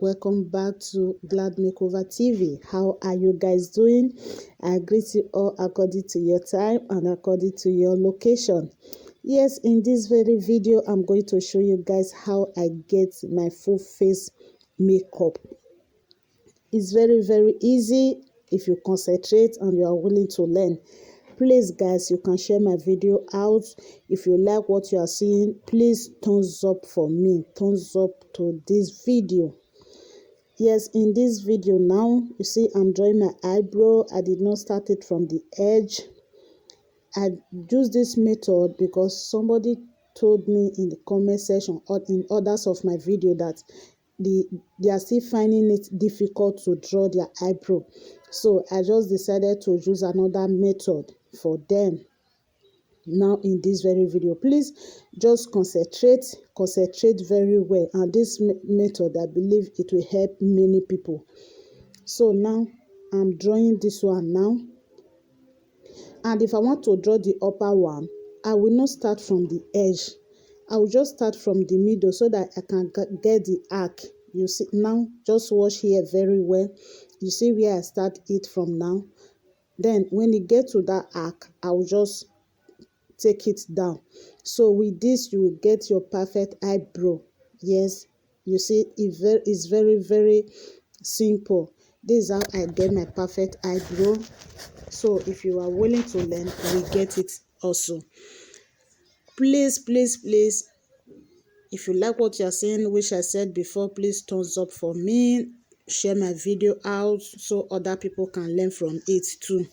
Welcome back to Glad Makeover TV. How are you guys doing? I greet you all according to your time and according to your location. Yes, in this very video, I'm going to show you guys how I get my full face makeup. It's very easy if you concentrate and you are willing to learn. Please guys, you can share my video out. If you like what you are seeing, please thumbs up for me. Thumbs up to this video. Yes, in this video now, you see I'm drawing my eyebrow. I did not start it from the edge. I use this method because somebody told me in the comment section or in others of my video that they are still finding it difficult to draw their eyebrow. So I just decided to use another method for them. Now in this very video, please just concentrate very well, and this method, I believe it will help many people. So now I'm drawing this one now, and if I want to draw the upper one, I will not start from the edge. I will just start from the middle so that I can get the arc. You see now, just watch here very well. You see where I start it from now. Then when it gets to that arc, I will just take it down. So with this, you will get your perfect eyebrow. Yes, you see it's very simple. This is how I get my perfect eyebrow. So if you are willing to learn, you will get it also. Please, if you like what you are saying, which I said before, please thumbs up for me. Share my video out so other people can learn from it too.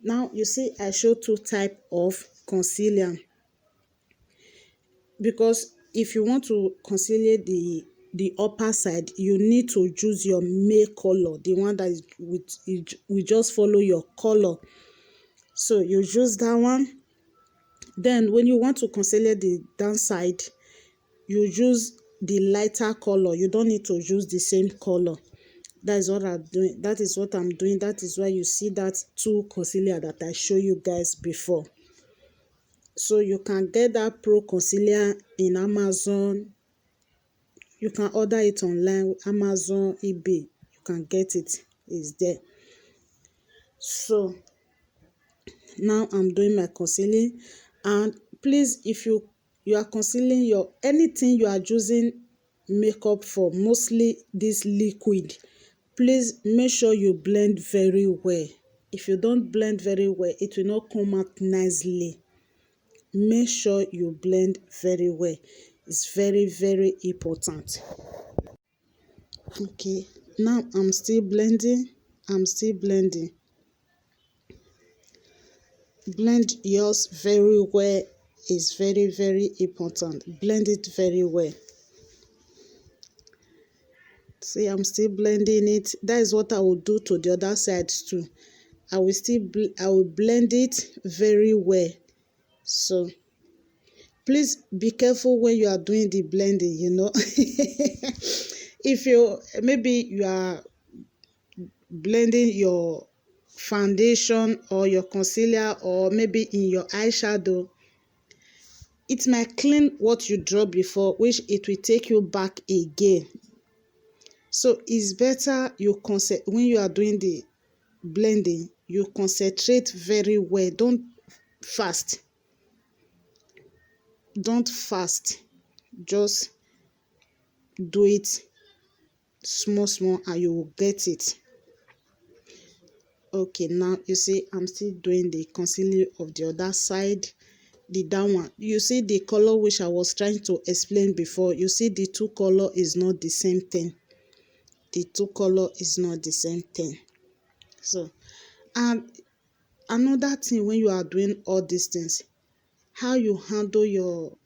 Now you see I show two types of concealer, because if you want to conceal the upper side, you need to choose your May color, the one that is we just follow your color. So you choose that one. Then when you want to conceal the downside, you use the lighter color. You don't need to use the same color. That is what I'm doing. That is what I'm doing. That is why you see that two concealer that I show you guys before. So you can get that pro concealer in Amazon. You can order it online, Amazon, eBay. You can get it. It's there. So now I'm doing my concealing, and please, if you are concealing your anything you are using makeup for, mostly this liquid, please make sure you blend very well. If you don't blend very well, it will not come out nicely. Make sure you blend very well. It's very important. Okay, now I'm still blending. Blend yours very well. Is very important. Blend it very well. See, I'm still blending it. That is what I will do to the other side too. I will blend it very well. So please be careful when you are doing the blending, you know. If maybe you are blending your foundation or your concealer, or maybe in your eyeshadow, it might clean what you draw before, which it will take you back again. So it's better when you are doing the blending, you concentrate very well. Don't fast. Just do it small and you will get it. Okay, now you see I'm still doing the concealer of the other side, the down one. You see the color which I was trying to explain before. You see the two color is not the same thing. So, and another thing, when you are doing all these things, how you handle your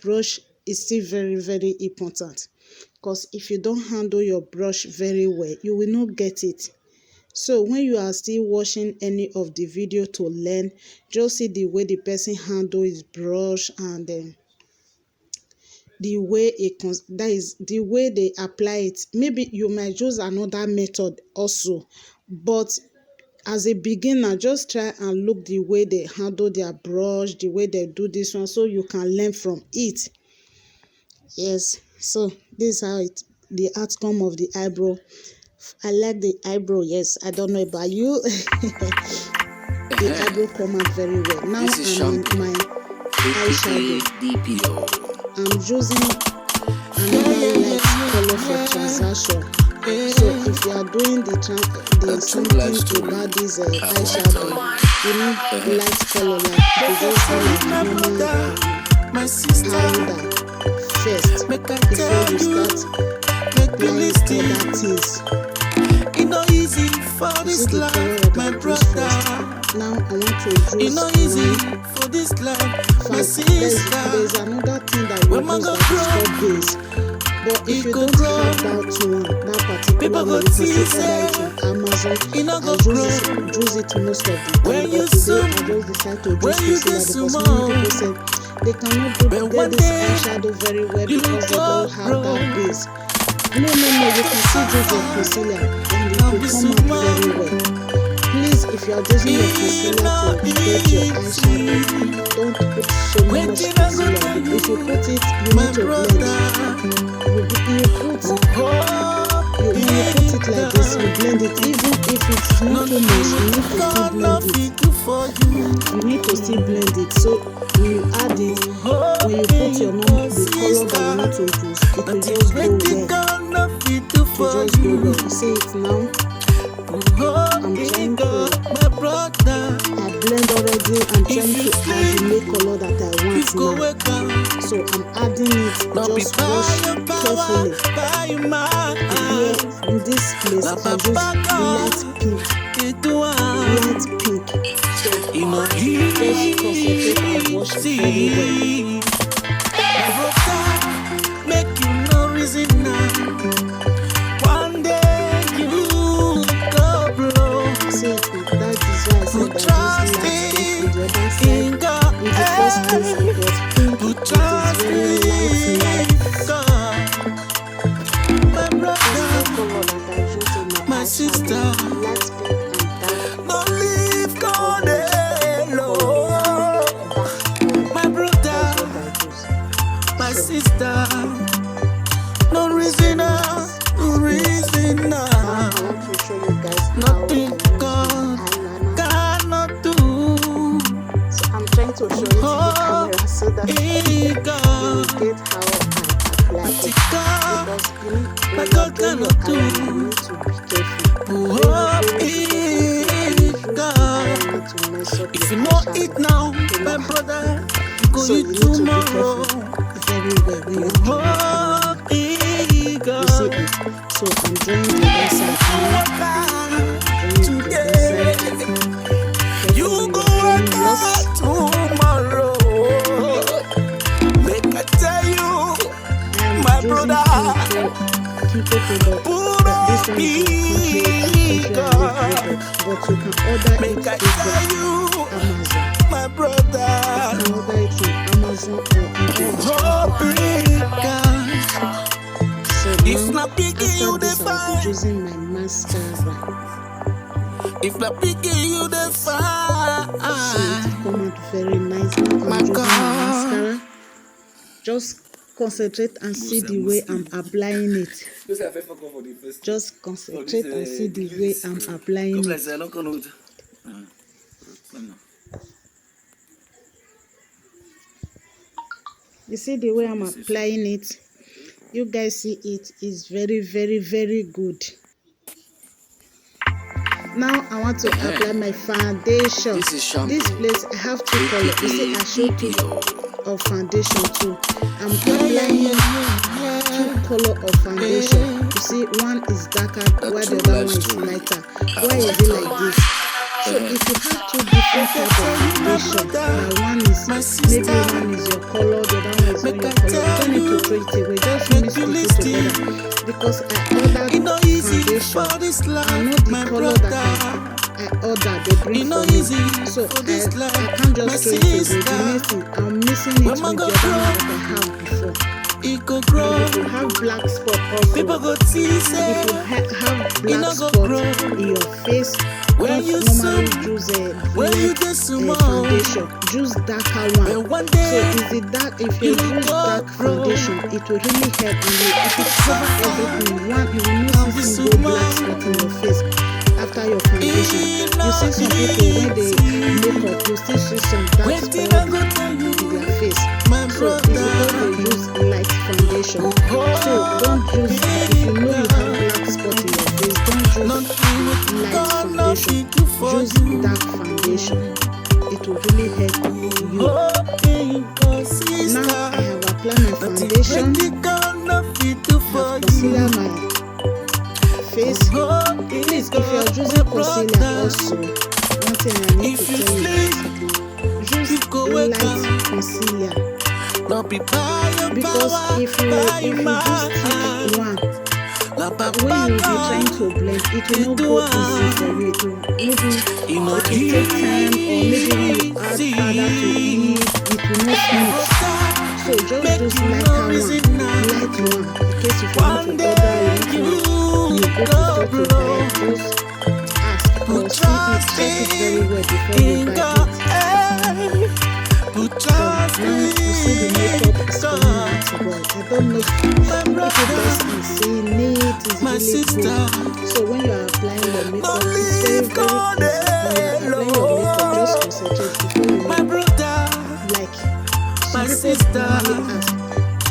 brush is still very important. Because if you don't handle your brush very well, you will not get it. So when you are still watching any of the video to learn, just see the way the person handle his brush, and the way the way they apply it. Maybe you might use another method also, but as a beginner, just try and look the way they handle their brush, the way they do this one, so you can learn from it. Yes, so this is the outcome of the eyebrow. I like the eyebrow. Yes, I don't know about you. The eyebrow come out very well. Now I'm in my eyeshadow. I'm using another light color for transaction. So if you are doing something about this eyeshadow, you need light color, like you just do like normal powder first before you start applying other things. Easy for this life, my brother. Now I want to use for this life, my there's another thing that we use that is called base. But if you don't have that particular one, you can still order it on Amazon. I use it most of the time. But today I just decided to use concealer because many people said they cannot get this eyeshadow very well because they don't have that base. No, you can still use your concealer and it will come out very well. Please, if you are using your concealer to get your eyeshadow, don't put so much concealer. If you put it, you need to blend. When you put it like this, you blend it. Even if it's not too much, you need to still blend it. So when you add it, when you put the color that you want to use, it will just go well. You see it now? I'm trying to, I blend already. I'm trying to add the main color that I want now. So I'm adding it, just wash carefully. Here in this place, I use light pink. So just concentrate and wash it very well. Make you no reason now. One day you go blow. See, that is why I said that this light pink with the other side. In the first place, it was pink. It is very light. My brother, my sister, light pink and dark. don't leave God alone. My brother, my sister, no reason now. I want to show you guys Nothing God cannot do. So I'm trying to show it to the camera so that you will get how I apply it. Because when you're doing your eyeliner, you need to be careful. If you know it now, my brother, you go So you eat need to be tomorrow. careful very well when you're doing it. You see it? So I'm drawing the other side now. You go work out tomorrow. Make I tell you, my brother, put up but you can order make I it tell from you, Amazon. my brother, You can order it from Amazon or So if now, not picking you after the this, I'll fine, be using my mascara. if not picking you the See, fine, it come out very nice. Now I'm using my mascara. Just concentrate and see the way I'm applying it. Just concentrate and see the way I'm applying it. You see the way I'm applying it? You guys see it is very, very, very good. Now I want to apply my foundation. This place I have two colors. You see, I showed two of foundation too. I'm applying two colors of foundation. You see, one is darker while the other one is lighter. Why is it like this? So if you have two different types of foundation, one is maybe one is your color, the other one is not your color. You don't need to throw it away. Just mix the two together. Because I ordered foundation, I know the color that I ordered, they bring for me. So I can't just throw it away. The next thing, I'm mixing it with the other one that I have before. If you have black spot also, if you have black spot in your face, Where don't you normally some, choose a where you black just some foundation. Choose darker one. and one So day is it dark? If you you use go dark grow. foundation, it will really help, and it will cover everything. One, you will not I'll see be single black someone spot in your face after your foundation. in You see some people when they make easy. up, you still see some dark Waiting spot I go tell in you, their face. my So it's because they brother. use light foundation. So Oh, don't use, if you know you have black spot in your face, don't use nothing light gonna foundation. fit you for Use you. dark foundation. It will really help you. Oh, hey, oh, Now sister. I have applied my Nothing foundation. gonna fit you I have for concealer you. my face. Oh, Please, hey, if you are my using concealer brother. also, one thing I need to If you tell you sleep, guys, you use go wake light up. concealer, Not be by your because power, if you by do my stick hand. one, La when you papa will be trying God, to blend, it will it not do go easy for you. It will maybe it no it will take time, or maybe when you add powder to easy. it, it will not My smooth. brother, So just make use you no lighter one, reason now. light one, in case if you want to One order, you day want you to, you go to go store to buy, blow. just ask or Put see it, trust check it very well before you in buy God. it. Eh. Put So trust now you see the in makeup is coming God. out well. I don't know My if you brother, guys can see it is my really good. sister, So when you are applying your don't makeup, it's very leave God easy. When you are applying your makeup, just alone. concentrate before you My know. brother, Like my some people sister, normally ask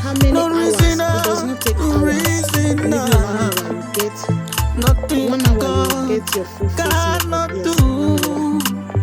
how many no reason hours. It does now, not take no hours. reason Maybe now. 1 hour you get, Nothing 1 hour you God get your full face makeup. cannot Yes, 1 hour do.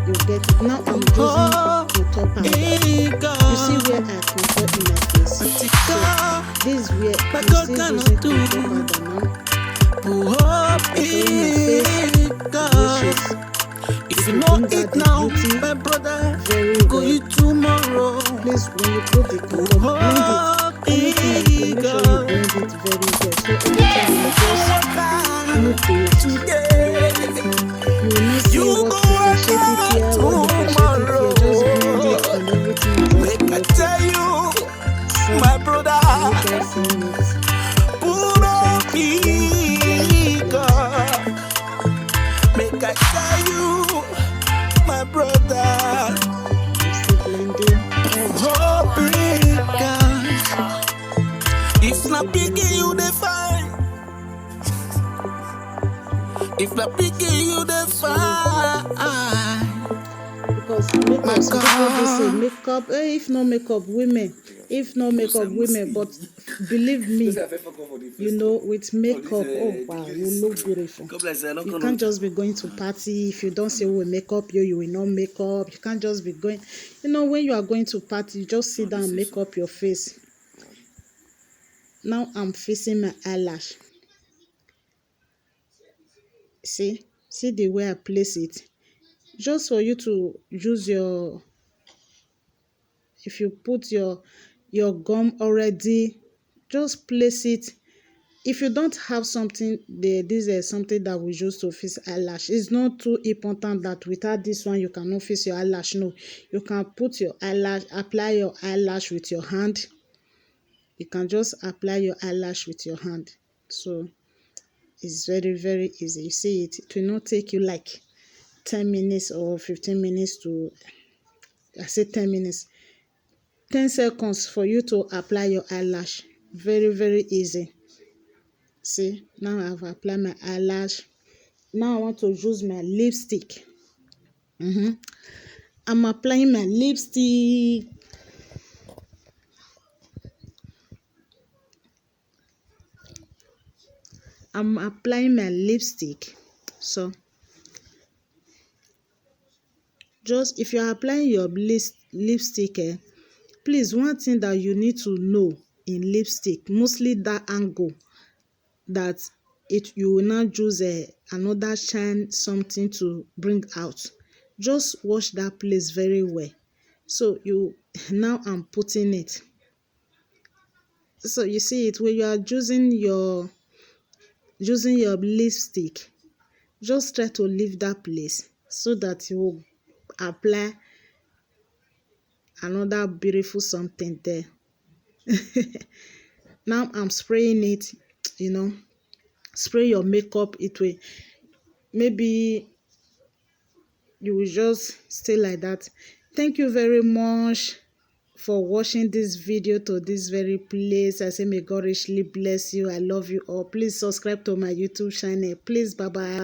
you get it. Now I'm using Oh, contour powder. hey You see God, where I contour in my face. nothing So God, this is where my I'm God still using cannot do. contour powder now. Oh, I'm contouring my face, hey which God. is If it you will know bring it out the now, beauty my brother, very go well. you tomorrow. Please, when you put the contour, blend it. Oh, Only thing is to hey make sure you God. blend it very well. So everything will You go just work hard move to it. today. You will not You see go what work differentiate it hard here, what differentiate it here. Just blend it tomorrow. and everything will just Make be I okay. tell you, So my brother, are you guys seeing it? I'm put still trying up to blend, blend, blend. God. Make I tell you, my brother, I'm still blending. oh, God. I'm If still not picking you, blending they it. fine. If not picking you, they It's really good. fine. Because My makeup, some people do say God, makeup, if no makeup women, if no makeup women, but believe me, you know, with makeup, oh wow, you look beautiful. You can't just be going to party. If you don't say we make up you, you will not make up. You can't just be going, you know, when you are going to party, you just sit down and make up your face. Now I'm facing my eyelash. See the way I place it. Just for you to use your, if you put your gum already, just place it. If you don't have something there, this is something that we use to fix eyelash. It's not too important that without this one you cannot fix your eyelash. No, you can put your eyelash, apply your eyelash with your hand. You can just apply your eyelash with your hand. So it's very easy. You see it, it will not take you like 10 minutes or 15 minutes to, I say 10 minutes, 10 seconds for you to apply your eyelash. Very easy. See, now I've applied my eyelash. Now I want to use my lipstick. I'm applying my lipstick. I'm applying my lipstick. So just if you're applying your lipstick, please, one thing that you need to know in lipstick, mostly that angle, that it you will not use another shine something to bring out. Just wash that place very well. So you, now I'm putting it. So you see it when you are using your lipstick, just try to leave that place so that you will apply another beautiful something there. Now I'm spraying it, you know, spray your makeup. It will maybe you will just stay like that. Thank you very much for watching this video to this very place. I say may God richly bless you. I love you all. Please subscribe to my YouTube channel. Please, bye bye.